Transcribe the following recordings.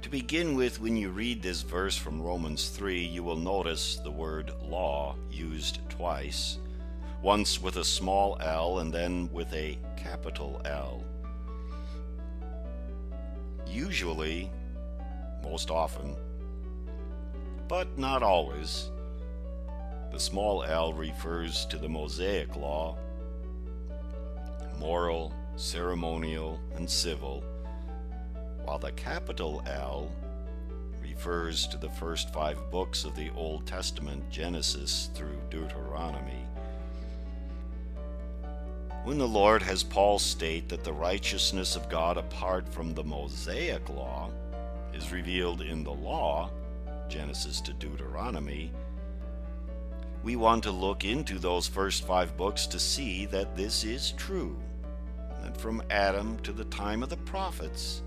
To begin with, when you read this verse from Romans 3, you will notice the word law used twice, once with a small l and then with a capital L. Usually, most often, but not always, the small l refers to the Mosaic law, moral, ceremonial, and civil, while the capital L refers to the first 5 books of the Old Testament, Genesis through Deuteronomy. When the Lord has Paul state that the righteousness of God apart from the Mosaic law is revealed in the law, Genesis to Deuteronomy, we want to look into those first 5 books to see that this is true, that from Adam to the time of the prophets,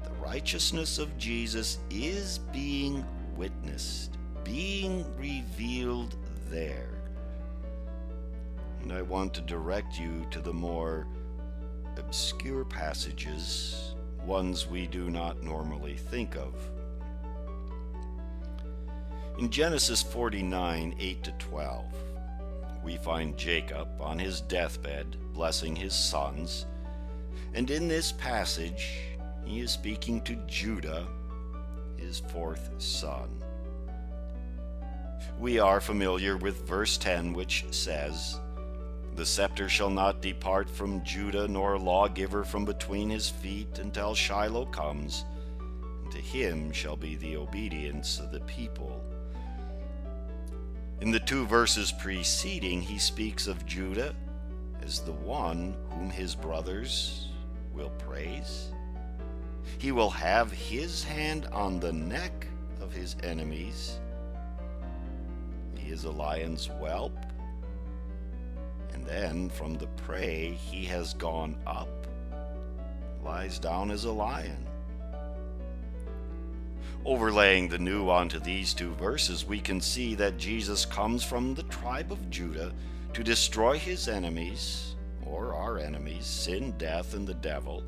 the righteousness of Jesus is being witnessed, being revealed there. And I want to direct you to the more obscure passages, ones we do not normally think of. In Genesis 49, 8-12, we find Jacob on his deathbed blessing his sons, and in this passage he is speaking to Judah, his 4th son. We are familiar with verse 10, which says, "The scepter shall not depart from Judah, nor a lawgiver from between his feet, until Shiloh comes, and to him shall be the obedience of the people." In the 2 verses preceding, he speaks of Judah as the one whom his brothers will praise. He will have his hand on the neck of his enemies. He is a lion's whelp. And then from the prey he has gone up, lies down as a lion. Overlaying the new onto these 2 verses, we can see that Jesus comes from the tribe of Judah to destroy his enemies, or our enemies, sin, death, and the devil.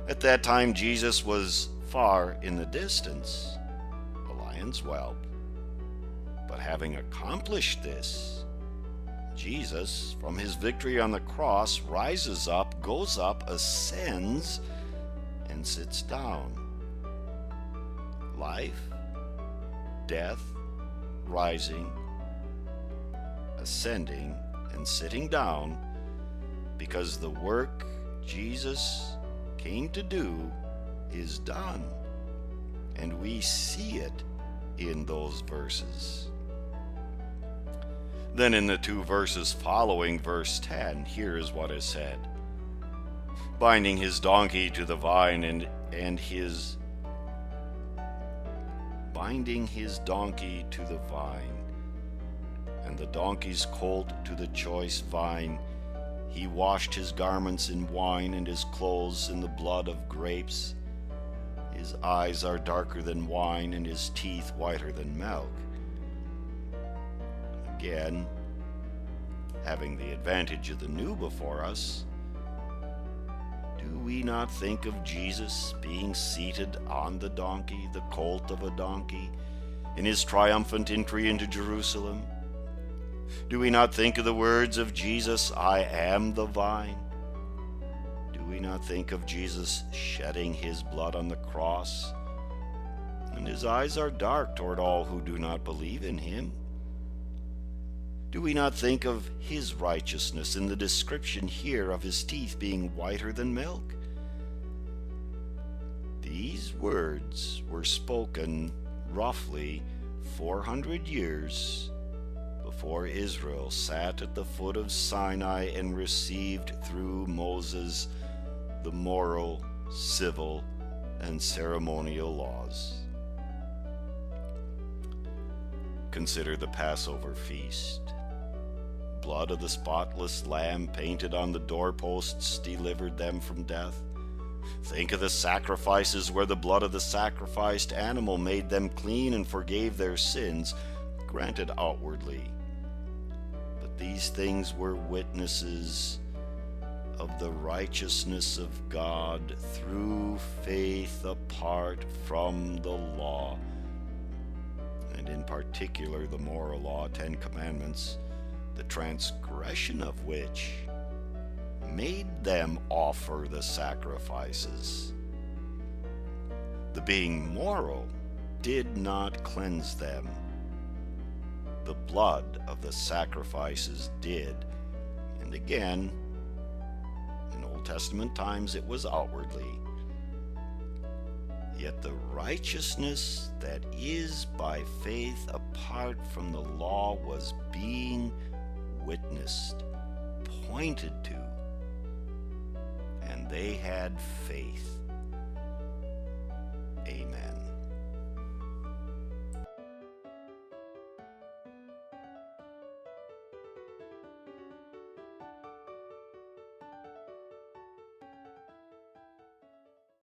At that time, Jesus was far in the distance, a lion's whelp. But having accomplished this, Jesus, from his victory on the cross, rises up, goes up, ascends, and sits down. Life, death, rising, ascending, and sitting down, because the work Jesus came to do is done, and we see it in those verses. Then in the 2 verses following verse 10, here is what is said. Binding his donkey to the vine binding his donkey to the vine, and the donkey's colt to the choice vine, he washed his garments in wine and his clothes in the blood of grapes. His eyes are darker than wine and his teeth whiter than milk. Again, having the advantage of the new before us, do we not think of Jesus being seated on the donkey, the colt of a donkey, in his triumphant entry into Jerusalem? Do we not think of the words of Jesus, "I am the vine"? Do we not think of Jesus shedding his blood on the cross? And his eyes are dark toward all who do not believe in him. Do we not think of his righteousness in the description here of his teeth being whiter than milk? These words were spoken roughly 400 years before Israel sat at the foot of Sinai and received through Moses the moral, civil, and ceremonial laws. Consider the Passover feast. Blood of the spotless lamb painted on the doorposts delivered them from death. Think of the sacrifices where the blood of the sacrificed animal made them clean and forgave their sins, granted outwardly. But these things were witnesses of the righteousness of God through faith apart from the law, and in particular the moral law, 10 Commandments, the transgression of which made them offer the sacrifices. The being moral did not cleanse them. The blood of the sacrifices did. And again, in Old Testament times it was outwardly. Yet the righteousness that is by faith apart from the law was being witnessed, pointed to, and they had faith. Amen.